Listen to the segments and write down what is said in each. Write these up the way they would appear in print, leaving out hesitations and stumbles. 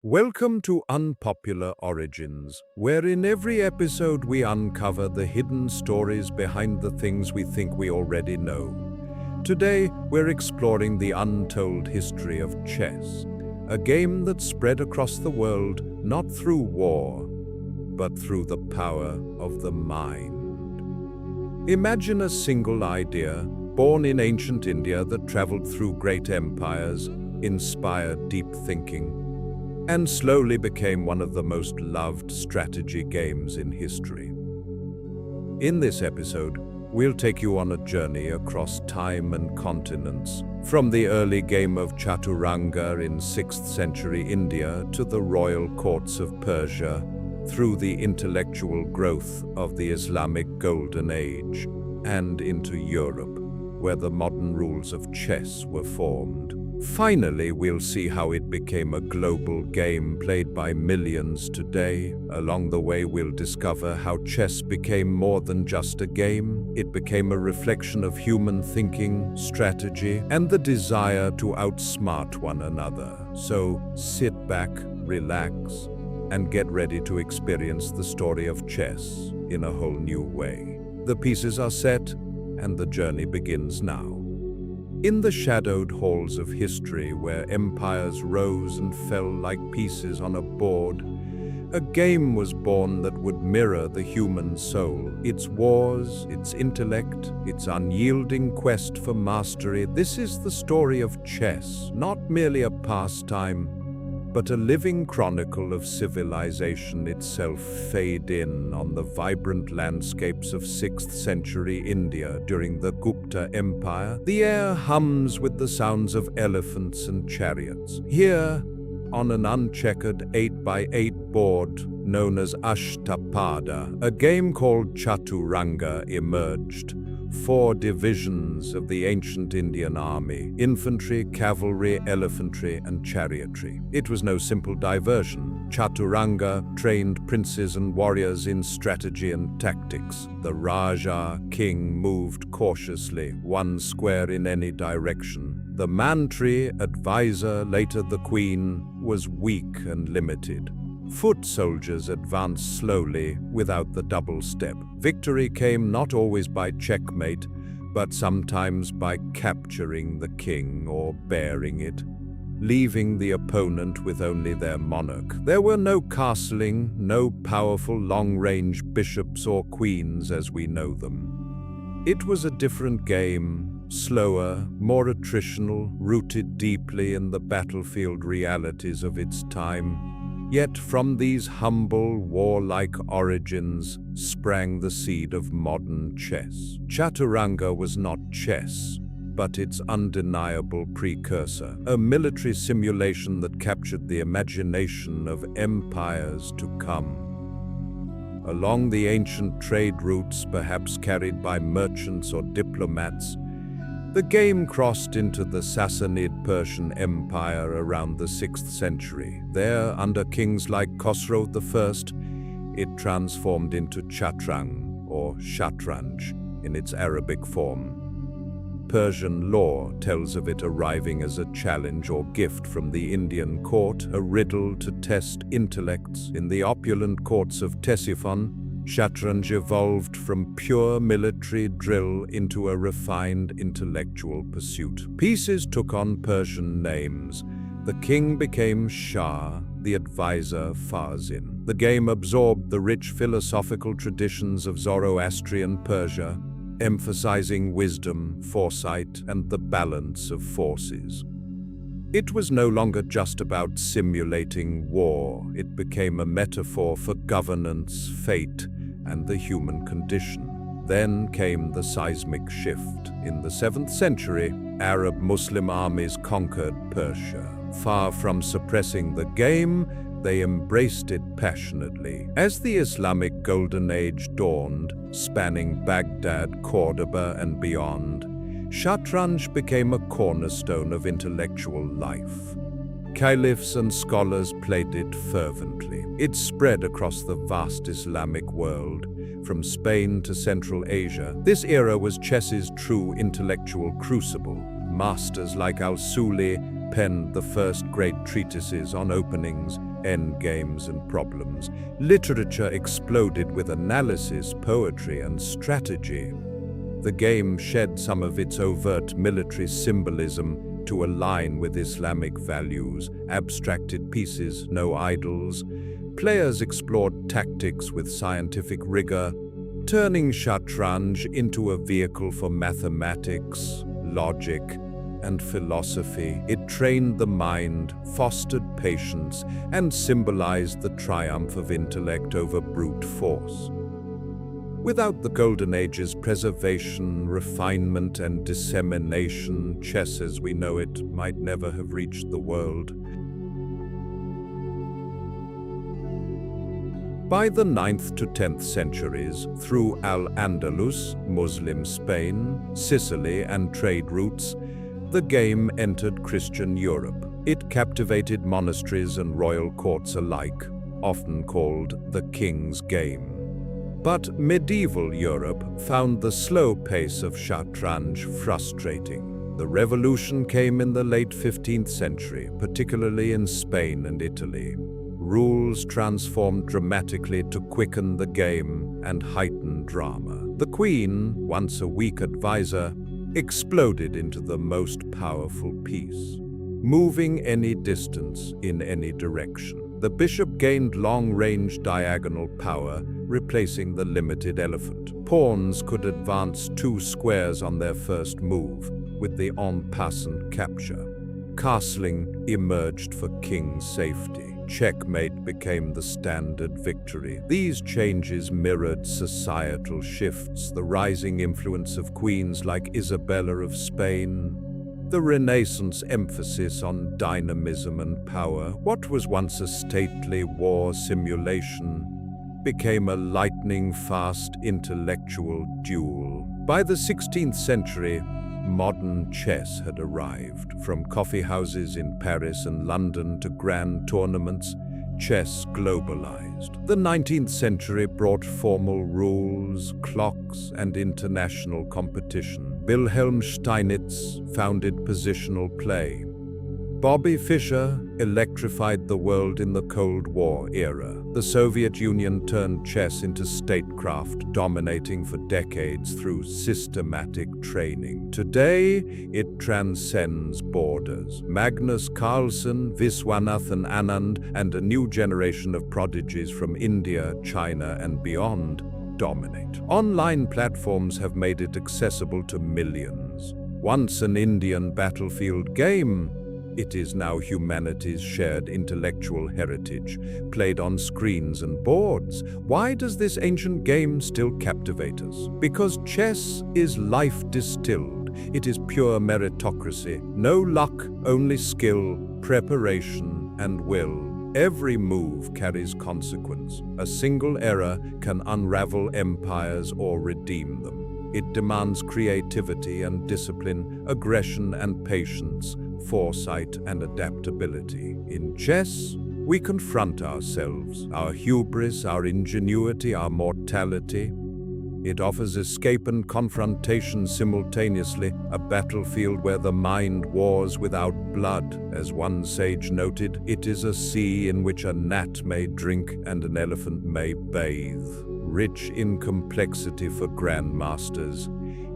Welcome to Unpopular Origins, where in every episode we uncover the hidden stories behind the things we think we already know. Today, we're exploring the untold history of chess, a game that spread across the world not through war, but through the power of the mind. Imagine a single idea, born in ancient India, that traveled through great empires, inspired deep thinking, and slowly became one of the most loved strategy games in history. In this episode, we'll take you on a journey across time and continents, from the early game of Chaturanga in 6th century India to the royal courts of Persia, through the intellectual growth of the Islamic Golden Age, and into Europe, where the modern rules of chess were formed. Finally, we'll see how it became a global game played by millions today. Along the way, we'll discover how chess became more than just a game. It became a reflection of human thinking, strategy, and the desire to outsmart one another. So sit back, relax, and get ready to experience the story of chess in a whole new way. The pieces are set, and the journey begins now. In the shadowed halls of history, where empires rose and fell like pieces on a board, a game was born that would mirror the human soul, its wars, its intellect, its unyielding quest for mastery. This is the story of chess, not merely a pastime, but a living chronicle of civilization itself. Fade in on the vibrant landscapes of 6th century India during the Gupta Empire. The air hums with the sounds of elephants and chariots. Here, on an uncheckered 8x8 board known as Ashtapada, a game called Chaturanga emerged. 4 divisions of the ancient Indian army: infantry, cavalry, elephantry, and chariotry. It was no simple diversion. Chaturanga trained princes and warriors in strategy and tactics. The Raja, king, moved cautiously, one square in any direction. The mantri, advisor, later the queen, was weak and limited. Foot soldiers advanced slowly, without the double step. Victory came not always by checkmate, but sometimes by capturing the king or bearing it, leaving the opponent with only their monarch. There were no castling, no powerful long-range bishops or queens as we know them. It was a different game, slower, more attritional, rooted deeply in the battlefield realities of its time. Yet from these humble, warlike origins sprang the seed of modern chess. Chaturanga was not chess, but its undeniable precursor, a military simulation that captured the imagination of empires to come. Along the ancient trade routes, perhaps carried by merchants or diplomats, the game crossed into the Sassanid Persian Empire around the 6th century. There, under kings like Khosrow I, it transformed into Chatrang, or Shatranj, in its Arabic form. Persian lore tells of it arriving as a challenge or gift from the Indian court, a riddle to test intellects. In the opulent courts of Ctesiphon, Shatranj evolved from pure military drill into a refined intellectual pursuit. Pieces took on Persian names. The king became Shah, the advisor Farzin. The game absorbed the rich philosophical traditions of Zoroastrian Persia, emphasizing wisdom, foresight, and the balance of forces. It was no longer just about simulating war. It became a metaphor for governance, fate, and the human condition. Then came the seismic shift. In the 7th century, Arab Muslim armies conquered Persia. Far from suppressing the game, they embraced it passionately. As the Islamic Golden Age dawned, spanning Baghdad, Cordoba, and beyond, Shatranj became a cornerstone of intellectual life. Caliphs and scholars played it fervently. It spread across the vast Islamic world, from Spain to Central Asia. This era was chess's true intellectual crucible. Masters like al-Suli penned the first great treatises on openings, endgames and problems. Literature exploded with analysis, poetry, and strategy. The game shed some of its overt military symbolism to align with Islamic values, abstracted pieces, no idols. Players explored tactics with scientific rigor, turning Chaturanga into a vehicle for mathematics, logic, and philosophy. It trained the mind, fostered patience, and symbolized the triumph of intellect over brute force. Without the Golden Age's preservation, refinement, and dissemination, chess as we know it might never have reached the world. By the 9th to 10th centuries, through Al-Andalus, Muslim Spain, Sicily, and trade routes, the game entered Christian Europe. It captivated monasteries and royal courts alike, often called the King's Game. But medieval Europe found the slow pace of Chaturanga frustrating. The revolution came in the late 15th century, particularly in Spain and Italy. Rules transformed dramatically to quicken the game and heighten drama. The queen, once a weak advisor, exploded into the most powerful piece, moving any distance in any direction. The bishop gained long-range diagonal power, replacing the limited elephant. Pawns could advance 2 squares on their first move, with the en passant capture. Castling emerged for king's safety. Checkmate became the standard victory. These changes mirrored societal shifts, the rising influence of queens like Isabella of Spain, the Renaissance emphasis on dynamism and power. What was once a stately war simulation became a lightning-fast intellectual duel. By the 16th century, modern chess had arrived. From coffee houses in Paris and London to grand tournaments, chess globalized. The 19th century brought formal rules, clocks, and international competition. Wilhelm Steinitz founded positional play. Bobby Fischer electrified the world in the Cold War era. The Soviet Union turned chess into statecraft, dominating for decades through systematic training. Today, it transcends borders. Magnus Carlsen, Viswanathan Anand, and a new generation of prodigies from India, China, and beyond dominate. Online platforms have made it accessible to millions. Once an Indian battlefield game, it is now humanity's shared intellectual heritage, played on screens and boards. Why does this ancient game still captivate us? Because chess is life distilled. It is pure meritocracy. No luck, only skill, preparation, and will. Every move carries consequence. A single error can unravel empires or redeem them. It demands creativity and discipline, aggression and patience, foresight and adaptability. In chess, we confront ourselves, our hubris, our ingenuity, our mortality. It offers escape and confrontation simultaneously, a battlefield where the mind wars without blood. As one sage noted, it is a sea in which a gnat may drink and an elephant may bathe. Rich in complexity for grandmasters,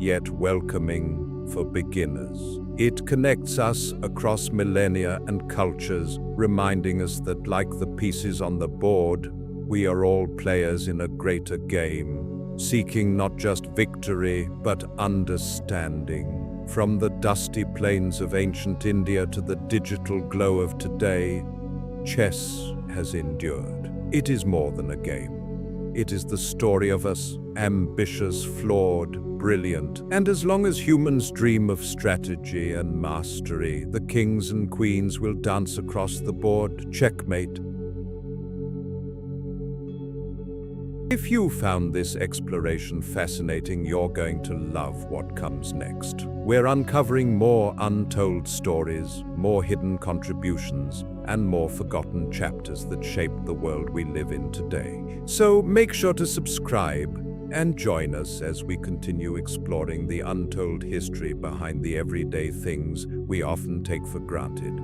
yet welcoming for beginners. It connects us across millennia and cultures, reminding us that, like the pieces on the board, we are all players in a greater game, seeking not just victory, but understanding. From the dusty plains of ancient India to the digital glow of today, chess has endured. It is more than a game. It is the story of us, ambitious, flawed, brilliant. And as long as humans dream of strategy and mastery, the kings and queens will dance across the board. Checkmate. If you found this exploration fascinating, you're going to love what comes next. We're uncovering more untold stories, more hidden contributions, and more forgotten chapters that shape the world we live in today. So make sure to subscribe and join us as we continue exploring the untold history behind the everyday things we often take for granted.